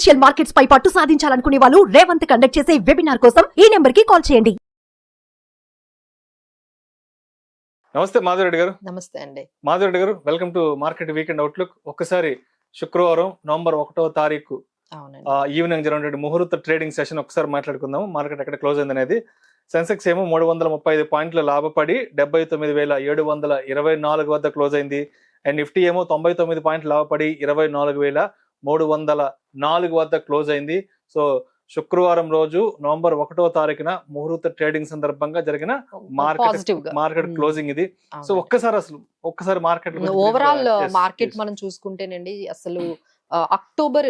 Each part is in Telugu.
ఫైనాన్షియల్ మార్కెట్స్ పై పట్టు సాధించాలనుకునే వాళ్ళు రేవంత్ కండక్ట్ చేసే వెబినార్ కోసం ఈ నెంబర్ కి కాల్ చేయండి. నమస్తే మాధవి రెడ్డి గారు. నమస్తే అండి. మాధవి రెడ్డి గారు, welcome to market weekend outlook. ఒక్కసారి శుక్రవారం నవంబర్ 1వ తారీఖు ఈవినింగ్ జరిగినటువంటి ముహూర్త ట్రేడింగ్ సెషన్ ఒకసారి మాట్లాడుకుందాం. మార్కెట్ ఎక్కడ క్లోజ్ అయింది అనేది. సెన్సెక్స్ ఏమో 335 పాయింట్లు లాభపడి 79,724 వద్ద క్లోజ్ అయింది. అండ్ నిఫ్టీ ఏమో 99 పాయింట్లు లాభపడి 24,304 వద్ద క్లోజ్ అయింది. సో శుక్రవారం రోజు నవంబర్ 1వ తారీఖున ముహూర్త ట్రేడింగ్ సందర్భంగా జరిగిన మార్కెట్ క్లోజింగ్ ఇది. సో ఒక్కసారి మార్కెట్ ఓవరాల్ మార్కెట్ మనం చూసుకుంటేనండి, అసలు అక్టోబర్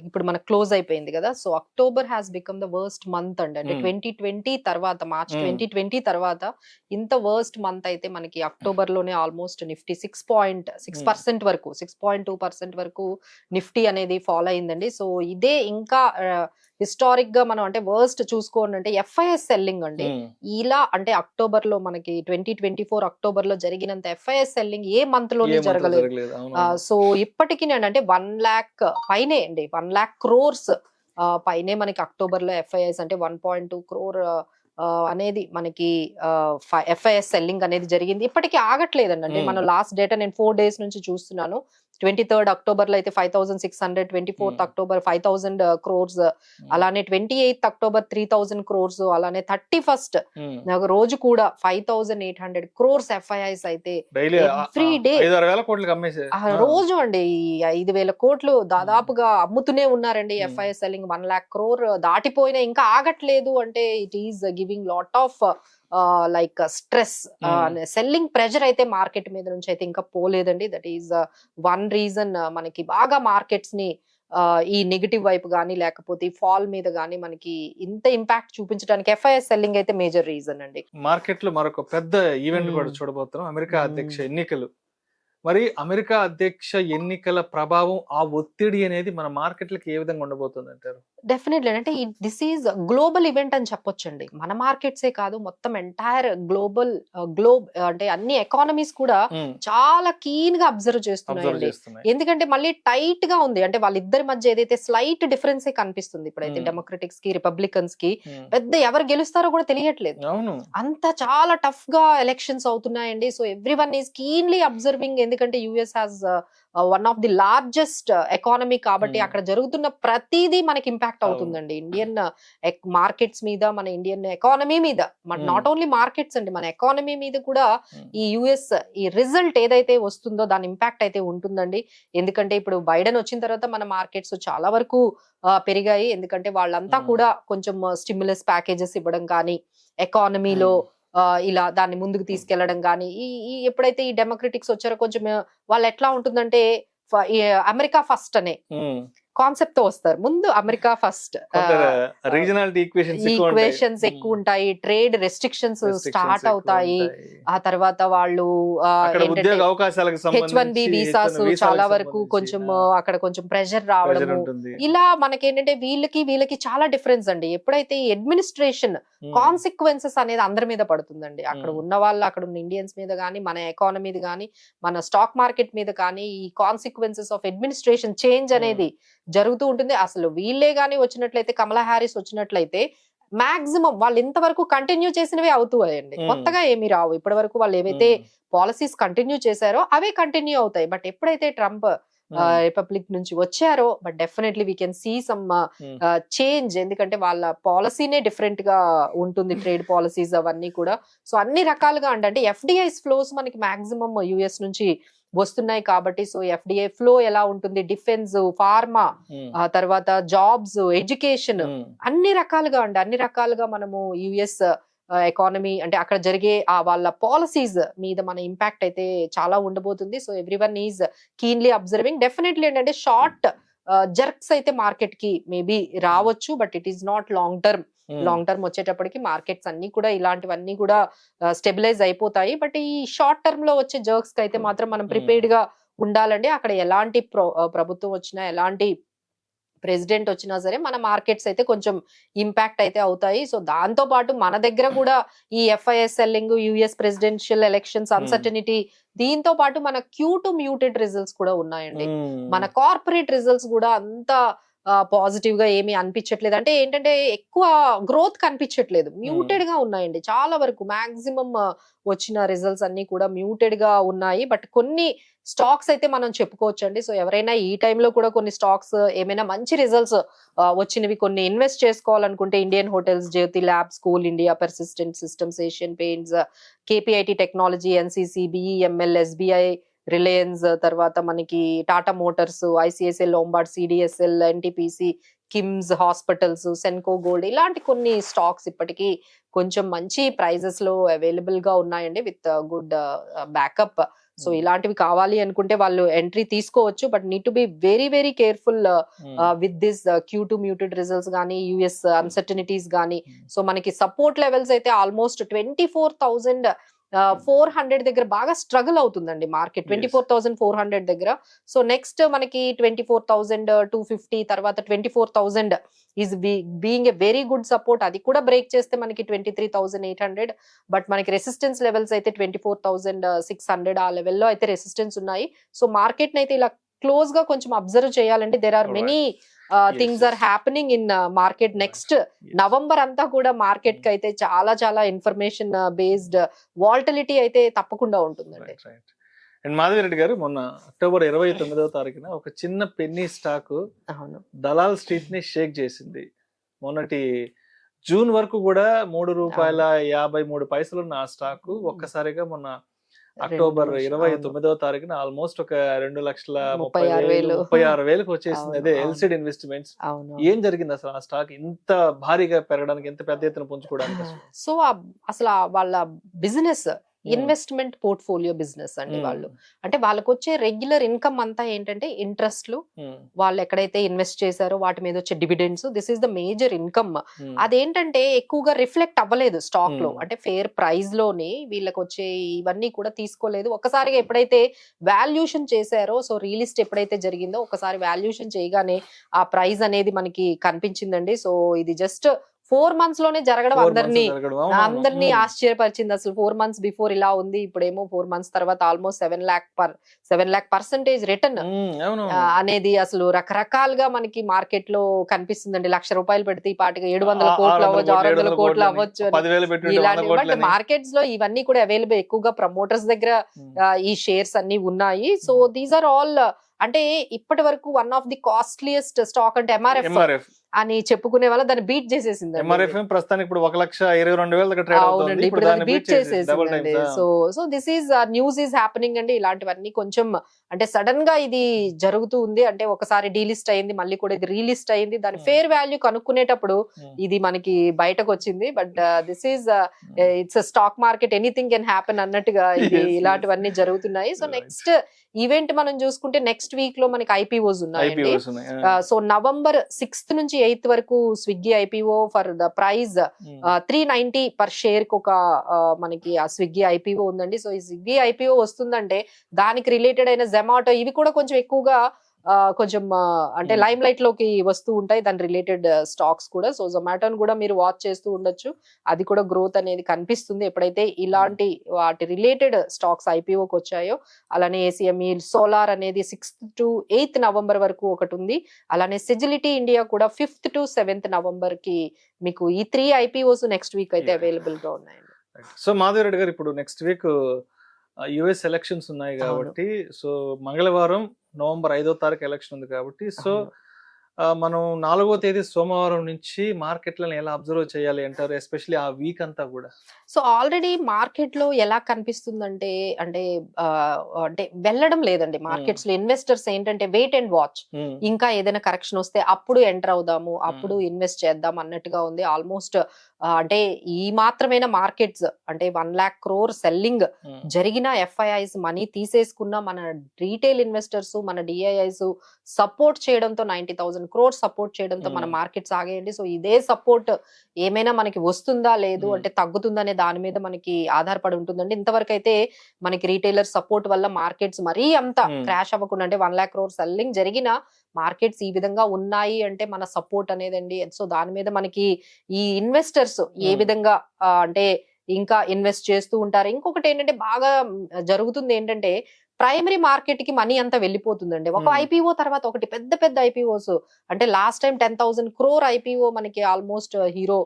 ఇప్పుడు మనకు క్లోజ్ అయిపోయింది కదా. So October has become the worst month అండి. అంటే 2020 తర్వాత, మార్చ్ 2020 తర్వాత ఇంత వర్స్ట్ మంత్ అయితే మనకి అక్టోబర్ లోనే ఆల్మోస్ట్ నిఫ్టీ 6.6% వరకు 6.2% వరకు నిఫ్టీ అనేది ఫాలో అయిందండి. సో ఇదే ఇంకా హిస్టారిక్ గా మనం అంటే వర్స్ట్ చూసుకోండి అంటే ఎఫ్ఐఎస్ సెల్లింగ్ అండి. ఇలా అంటే అక్టోబర్ లో మనకి 2024 అక్టోబర్ లో జరిగినంత ఎఫ్ఐఎస్ సెల్లింగ్ ఏ మంత్ లోనే జరగలేదు. సో ఇప్పటికీ అంటే 1 lakh పైనే అండి, 1 lakh crores పైనే మనకి అక్టోబర్ లో ఎఫ్ఐఎస్ అంటే 1.2 crore అనేది మనకి ఎఫ్ఐఎస్ సెల్లింగ్ అనేది జరిగింది. ఇప్పటికీ ఆగట్లేదండి. అంటే మనం లాస్ట్ డేటా నేను 4 days నుంచి చూస్తున్నాను. 23rd అక్టోబర్ లో అయితే 5,600, 24th అక్టోబర్ 5,000 crores, అలానే 28th అక్టోబర్ 3,000 crores, అలానే 31st రోజు కూడా 5,800 crores ఎఫ్ఐఐస్ అయితే ఎవ్రీ డే రోజు అండి 5,000 కోట్లు దాదాపుగా అమ్ముతూనే ఉన్నారండి. ఎఫ్ఐఎస్ సెల్లింగ్ 1 lakh crore దాటిపోయినా ఇంకా ఆగట్లేదు. అంటే it is giving lot of like stress, selling pressure అయితే మార్కెట్ మీద నుంచి అయితే ఇంకా పోలేదండి. దట్ ఈస్ వన్ రీజన్ మనకి బాగా మార్కెట్స్ ని ఈ నెగిటివ్ వైపు గానీ లేకపోతే ఈ ఫాల్ మీద గానీ మనకి ఇంత ఇంపాక్ట్ చూపించడానికి ఎఫ్ఐఎస్ సెల్లింగ్ అయితే మేజర్ రీజన్ అండి. మార్కెట్ లో మరొక పెద్ద ఈవెంట్ కూడా చూడబోతున్నాం, అమెరికా అధ్యక్ష ఎన్నికలు. మరి అమెరికా అధ్యక్ష ఎన్నికల ప్రభావం, ఆ ఒత్తిడి అనేది మన మార్కెట్లకి ఏ విధంగా ఉండబోతుంది అంటారు? డెఫినెట్లీ అంటే దిస్ ఈజ్ గ్లోబల్ ఈవెంట్ అని చెప్పొచ్చండి. మన మార్కెట్సే కాదు, మొత్తం ఎంటైర్ గ్లోబ్ అంటే అన్ని ఎకానమీస్ కూడా చాలా కీన్ గా అబ్జర్వ్ చేస్తున్నాయండి. ఎందుకంటే మళ్ళీ టైట్ గా ఉంది. అంటే వాళ్ళిద్దరి మధ్య ఏదైతే స్లైట్ డిఫరెన్సే కనిపిస్తుంది ఇప్పుడైతే డెమోక్రటిక్స్ కి రిపబ్లికన్స్ కి. పెద్ద ఎవరు గెలుస్తారో కూడా తెలియట్లేదు, అంత చాలా టఫ్ గా ఎలక్షన్స్ అవుతున్నాయండి. So every one is keenly observing. ఎందుకంటే US has one of the largest economy కాబట్టి అక్కడ జరుగుతున్న ప్రతిదీ మనకి ఇంపాక్ట్ అవుతుందండి ఇండియన్ మార్కెట్స్ మీద, మన ఇండియన్ ఎకానమీ మీద. నాట్ ఓన్లీ మార్కెట్స్ అండి, మన ఎకానమీ మీద కూడా ఈ యుఎస్ ఈ రిజల్ట్ ఏదైతే వస్తుందో దాని ఇంపాక్ట్ అయితే ఉంటుందండి. ఎందుకంటే ఇప్పుడు బైడెన్ వచ్చిన తర్వాత మన మార్కెట్స్ చాలా వరకు పెరిగాయి. ఎందుకంటే వాళ్ళంతా కూడా కొంచెం స్టిమ్యులస్ ప్యాకేజెస్ ఇవ్వడం కానీ, ఎకానమీలో ఇలా దాన్ని ముందుకు తీసుకెళ్లడం కానీ, ఈ ఎప్పుడైతే ఈ డెమోక్రటిక్స్ వచ్చారో కొంచెం వాళ్ళు ఎట్లా ఉంటుందంటే అమెరికా ఫస్ట్ అనే కాన్సెప్ట్ తో వస్తారు. ముందు అమెరికా ఫస్ట్, ఈక్వేషన్స్ ఎక్కువ ఉంటాయి, ట్రేడ్ రెస్ట్రిక్షన్స్ స్టార్ట్ అవుతాయి. ఆ తర్వాత వాళ్ళు H1B వీసాస్ చాలా వరకు కొంచెం అక్కడ కొంచెం ప్రెషర్ రావడము, ఇలా మనకేంటంటే వీళ్ళకి చాలా డిఫరెన్స్ అండి. ఎప్పుడైతే ఈ అడ్మినిస్ట్రేషన్ కాన్సిక్వెన్సెస్ అనేది అందరి మీద పడుతుందండి. అక్కడ ఉన్న వాళ్ళు, అక్కడ ఉన్న ఇండియన్స్ మీద కానీ, మన ఎకానమీ మీద కానీ, మన స్టాక్ మార్కెట్ మీద కానీ, ఈ కాన్సిక్వెన్సెస్ ఆఫ్ అడ్మినిస్ట్రేషన్ చేంజ్ అనేది జరుగుతూ ఉంటుంది. అసలు వీళ్ళే గానీ వచ్చినట్లయితే, కమలా హ్యారిస్ వచ్చినట్లయితే మాక్సిమం వాళ్ళు ఇంతవరకు కంటిన్యూ చేసినవే అవుతాయండి, కొత్తగా ఏమీ రావు. ఇప్పటి వరకు వాళ్ళు ఏవైతే పాలసీస్ కంటిన్యూ చేశారో అవే కంటిన్యూ అవుతాయి. బట్ ఎప్పుడైతే ట్రంప్ రిపబ్లిక్ నుంచి వచ్చారో, but definitely we can see some change. ఎందుకంటే వాళ్ళ పాలసీనే డిఫరెంట్ గా ఉంటుంది, ట్రేడ్ పాలసీస్ అవన్నీ కూడా. సో అన్ని రకాలుగా అంటే ఎఫ్డిఐస్ ఫ్లోస్ మనకి మాక్సిమం యుఎస్ నుంచి వస్తున్నాయి కాబట్టి, సో ఎఫ్డిఐ ఫ్లో ఎలా ఉంటుంది, డిఫెన్స్, ఫార్మా, తర్వాత జాబ్స్, ఎడ్యుకేషన్, అన్ని రకాలుగా మనము యుఎస్ ఎకానమీ అంటే అక్కడ జరిగే వాళ్ళ పాలసీస్ మీద మన ఇంపాక్ట్ అయితే చాలా ఉండబోతుంది. So everyone is keenly observing. Definitely ఏంటంటే షార్ట్ జర్క్స్ అయితే మార్కెట్ కి మేబీ రావచ్చు, but it is not long term వచ్చేటప్పటికి మార్కెట్స్ అన్ని కూడా ఇలాంటివన్నీ కూడా స్టెబిలైజ్ అయిపోతాయి. బట్ ఈ షార్ట్ టర్మ్ లో వచ్చే జర్క్స్ కి అయితే మాత్రం మనం ప్రిపేర్డ్ గా ఉండాలండి. అక్కడ ఎలాంటి ప్రభుత్వం వచ్చినా, ఎలాంటి ప్రెసిడెంట్ వచ్చినా సరే మన మార్కెట్స్ అయితే కొంచెం ఇంపాక్ట్ అయితే అవుతాయి. సో దాంతో పాటు మన దగ్గర కూడా ఈ FIIs selling, US presidential elections uncertainty, దీంతో పాటు మన Q2 మ్యూటెడ్ రిజల్ట్స్ కూడా ఉన్నాయండి. మన కార్పొరేట్ రిజల్ట్స్ కూడా అంత పాజిటివ్ గా ఏమీ అనిపించట్లేదు. అంటే ఏంటంటే ఎక్కువ గ్రోత్ కనిపించట్లేదు, మ్యూటెడ్ గా ఉన్నాయండి చాలా వరకు. మాక్సిమం వచ్చిన రిజల్ట్స్ అన్ని కూడా మ్యూటెడ్ గా ఉన్నాయి. బట్ కొన్ని స్టాక్స్ అయితే మనం చెప్పుకోవచ్చు అండి. సో ఎవరైనా ఈ టైంలో కూడా కొన్ని స్టాక్స్ ఏమైనా మంచి రిజల్ట్స్ వచ్చినవి కొన్ని ఇన్వెస్ట్ చేసుకోవాలనుకుంటే Indian hotels, Jyothy labs, coal India, persistent systems, Asian paints, KPIT technology, NCC, BEML, SBI, Reliance, తర్వాత మనకి Tata motors, ICICI Lombard, CDSL, NTPC, KIMS hospitals, Senco gold, ఇలాంటి కొన్ని స్టాక్స్ ఇప్పటికీ కొంచెం మంచి ప్రైజెస్ లో అవైలబుల్ గా ఉన్నాయండి విత్ గుడ్ బ్యాకప్. సో ఇలాంటివి కావాలి అనుకుంటే వాళ్ళు ఎంట్రీ తీసుకోవచ్చు. But need to be very very careful with this Q2 muted results కానీ, యుఎస్ అన్సర్టనిటీస్ కానీ. సో మనకి సపోర్ట్ లెవెల్స్ అయితే ఆల్మోస్ట్ 24,400 దగ్గర బాగా స్ట్రగుల్ అవుతుందండి మార్కెట్, 24,400 దగ్గర. సో నెక్స్ట్ మనకి 24,250, తర్వాత 24,000 is being a very good support. అది కూడా బ్రేక్ చేస్తే మనకి 23,800. బట్ మనకి రెసిస్టెన్స్ లెవెల్స్ అయితే 24,600 ఆ లెవెల్లో అయితే రెసిస్టెన్స్ ఉన్నాయి. సో మార్కెట్ అయితే ఇలా క్లోజ్ గా కొంచెం అబ్జర్వ్ చేయాలంటే there are many things are happening in market. Next November అంతా కూడా మార్కెట్ కి అయితే చాలా చాలా ఇన్ఫర్మేషన్ బేస్డ్ వాల్టిలిటీ అయితే తప్పకుండా ఉంటుందండి. అండ్ మాధవి రెడ్డి గారు, మొన్న అక్టోబర్ 29వ తారీఖున ఒక చిన్న పెన్నీ స్టాక్ దలాల్ స్ట్రీట్ ని షేక్ చేసింది. మొన్నటి జూన్ వరకు కూడా ₹3.53 ఉన్న ఆ స్టాక్ ఒక్కసారిగా మొన్న అక్టోబర్ 29వ తారీఖున ఆల్మోస్ట్ ఒక 2,36,000 వచ్చేసింది. అదే ఎల్సిడ్ ఇన్వెస్ట్మెంట్స్. ఏం జరిగింది అసలు ఆ స్టాక్ ఇంత భారీగా పెరగడానికి, ఎంత పెద్ద ఎత్తున పుంజుకోవడానికి? సో అసలు వాళ్ళ బిజినెస్ ఇన్వెస్ట్మెంట్ పోర్ట్ఫోలియో బిజినెస్ అండి వాళ్ళు. అంటే వాళ్ళకి వచ్చే రెగ్యులర్ ఇన్కమ్ అంతా ఏంటంటే ఇంట్రెస్ట్లు, వాళ్ళు ఎక్కడైతే ఇన్వెస్ట్ చేశారో వాటి మీద వచ్చే dividends, this is the major income. అదేంటంటే ఎక్కువగా రిఫ్లెక్ట్ అవ్వలేదు స్టాక్ లో, అంటే ఫేర్ ప్రైస్ లోని వీళ్ళకి వచ్చే ఇవన్నీ కూడా తీసుకోలేదు. ఒక్కసారిగా ఎప్పుడైతే వాల్యూషన్ చేశారో, సో రియలిస్ట్ ఎప్పుడైతే జరిగిందో ఒకసారి వాల్యూషన్ చేయగానే ఆ ప్రైస్ అనేది మనకి కనిపించిందండి. సో ఇది జస్ట్ 4 months లోనే జరగడం అందరినీ ఆశ్చర్యపరిచింది. అసలు 4 months బిఫోర్ ఇలా ఉంది, ఇప్పుడేమో 4 months తర్వాత ఆల్మోస్ట్ 7 lakh% రిటర్న్ అనేది అసలు రకరకాలుగా మనకి మార్కెట్ లో కనిపిస్తుందండి. ₹1,00,000 పెడితే ఈ పాటికి 700 కోట్లు అవ్వచ్చు, 600 కోట్లు అవ్వచ్చు ఇలాంటి. బట్ మార్కెట్స్ లో ఇవన్నీ కూడా అవైలబుల్, ఎక్కువగా ప్రమోటర్స్ దగ్గర ఈ షేర్స్ అన్ని ఉన్నాయి. సో దీస్ ఆర్ ఆల్ అంటే ఇప్పటి వరకు one of the costliest stock అంటే ఎంఆర్ఎఫ్ అని చెప్పుకునే వాళ్ళ దాన్ని బీట్ చేసేసింది. ప్రస్తుతానికి ఇప్పుడు 1,22,000 అవునండి, ఇప్పుడు దాన్ని బీట్ చేసేసింది. So this is news is happening అండి. ఇలాంటివన్నీ కొంచెం అంటే సడన్ గా ఇది జరుగుతూ ఉంది. అంటే ఒకసారి డీలిస్ట్ అయింది, మళ్ళీ కూడా ఇది రీలిస్ట్ అయింది. దాని ఫేర్ వాల్యూ కనుక్కునేటప్పుడు ఇది మనకి బయటకు వచ్చింది. But this is it's stock market, anything can happen అన్నట్టుగా ఇది ఇలాంటివన్నీ జరుగుతున్నాయి. సో నెక్స్ట్ ఈవెంట్ మనం చూసుకుంటే నెక్స్ట్ వీక్ లో మనకి ఐపీఓస్ ఉన్నాయండి. సో నవంబర్ 6th నుంచి 8th వరకు Swiggy IPO for the price 390 per share కి ఒక మనకి ఆ స్విగ్గీ ఐపీఓ ఉందండి. సో ఈ స్విగ్గీ ఐపీఓ వస్తుందంటే దానికి రిలేటెడ్ అయిన జొమాటో, ఇవి కూడా కొంచెం ఎక్కువగా కొంచెం అంటే లైమ్ లైట్ లోకి వస్తూ ఉంటాయి దాని రిలేటెడ్ స్టాక్స్ కూడా. సో జొమాటోని కూడా మీరు వాచ్ చేస్తూ ఉండొచ్చు, అది కూడా గ్రోత్ అనేది కనిపిస్తుంది ఎప్పుడైతే ఇలాంటి వాటి రిలేటెడ్ స్టాక్స్ ఐపీఓకి వచ్చాయో. అలానే ఏసీఎంఈ సోలార్ అనేది 6th to 8th నవంబర్ వరకు ఒకటి ఉంది. అలానే సిజిలిటీ ఇండియా కూడా 5th to 7th నవంబర్ కి మీకు ఈ 3 ఐపీఓస్ నెక్స్ట్ వీక్ అయితే అవైలబుల్ గా ఉన్నాయండి. సో మాధవి రెడ్డి గారు, ఇప్పుడు నెక్స్ట్ వీక్ యుఎస్ ఎలక్షన్స్ ఉన్నాయి కాబట్టి, సో మంగళవారం నవంబర్ 5వ తారీఖు ఎలక్షన్ ఉంది కాబట్టి, సో మనం 4వ తేదీ సోమవారం నుంచి మార్కెట్లను ఎలా అబ్జర్వ్ చేయాలి అంటారు, ఎస్పెషల్లీ ఆ వీక్ అంతా కూడా? సో ఆల్రెడీ మార్కెట్ లో ఎలా కనిపిస్తుందంటే అంటే అంటే వెళ్ళడం లేదండి మార్కెట్స్ లో. ఇన్వెస్టర్స్ ఏంటంటే వెయిట్ అండ్ వాచ్, ఇంకా ఏదైనా కరెక్షన్ వస్తే అప్పుడు ఎంటర్ అవుదాము, అప్పుడు ఇన్వెస్ట్ చేద్దాం అన్నట్టుగా ఉంది. ఆల్మోస్ట్ అంటే ఈ మాత్రమైన మార్కెట్స్ అంటే 1 lakh crore సెల్లింగ్ జరిగిన, ఎఫ్ఐఐస్ మనీ తీసేసుకున్న, మన రీటైల్ ఇన్వెస్టర్స్ మన డిఐఐస్ సపోర్ట్ చేయడంతో 90,000 crore సపోర్ట్ చేయడంతో మన మార్కెట్స్ ఆగేయండి. సో ఇదే సపోర్ట్ ఏమైనా మనకి వస్తుందా లేదు అంటే తగ్గుతుందనే దాని మీద మనకి ఆధారపడి ఉంటుందండి. ఇంతవరకు అయితే మనకి రీటైలర్ సపోర్ట్ వల్ల మార్కెట్స్ మరీ అంత క్రాష్ అవ్వకుండా, అంటే 1 lakh crore సెల్లింగ్ జరిగిన మార్కెట్స్ ఈ విధంగా ఉన్నాయి అంటే మన సపోర్ట్ అనేదండి. సో దాని మీద మనకి ఈ ఇన్వెస్టర్స్ ఏ విధంగా అంటే ఇంకా ఇన్వెస్ట్ చేస్తూ ఉంటారు. ఇంకొకటి ఏంటంటే బాగా జరుగుతుంది ఏంటంటే ప్రైమరీ మార్కెట్ కి మనీ అంతా వెళ్ళిపోతుందండి. ఒక ఐపీఓ తర్వాత ఒకటి పెద్ద పెద్ద ఐపీఓస్, అంటే లాస్ట్ టైం 10,000 crore ఐపీఓ మనకి ఆల్మోస్ట్ హీరో,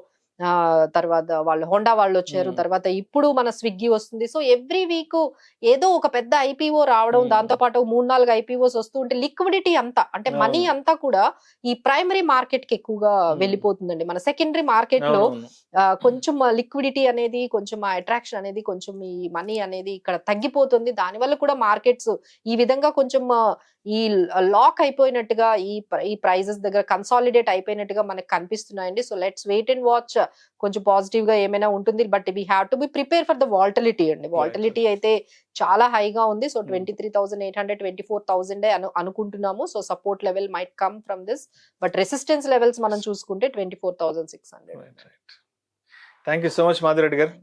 తర్వాత వాళ్ళు హోండా వాళ్ళు వచ్చారు, తర్వాత ఇప్పుడు మన స్విగ్గీ వస్తుంది. సో ఎవ్రీ వీక్ ఏదో ఒక పెద్ద ఐపీఓ రావడం, దాంతో పాటు 3-4 ఐపీఓస్ వస్తూ ఉంటే లిక్విడిటీ అంతా, అంటే మనీ అంతా కూడా ఈ ప్రైమరీ మార్కెట్ కి ఎక్కువగా వెళ్ళిపోతుందండి. మన సెకండరీ మార్కెట్ లో కొంచెం లిక్విడిటీ అనేది, కొంచెం అట్రాక్షన్ అనేది, కొంచెం ఈ మనీ అనేది ఇక్కడ తగ్గిపోతుంది. దానివల్ల కూడా మార్కెట్స్ ఈ విధంగా కొంచెం ఈ లాక్ అయిపోయినట్టుగా, ఈ ప్రైజెస్ దగ్గర కన్సాలిడేట్ అయిపోయినట్టుగా మనకు కనిపిస్తున్నాయండి. So let's wait and watch. కొంచెం పాజిటివ్ గా ఏమైనా ఉంటుంది, but we have to be prepared for the volatility అండి. వాల్టిలిటీ అయితే చాలా హైగా ఉంది. సో 23,800, 24,000 అనుకుంటున్నాము. So support level might come from this, but resistance levels మనం చూసుకుంటే 24,600. Thank you so much Madhavi Reddy గారు.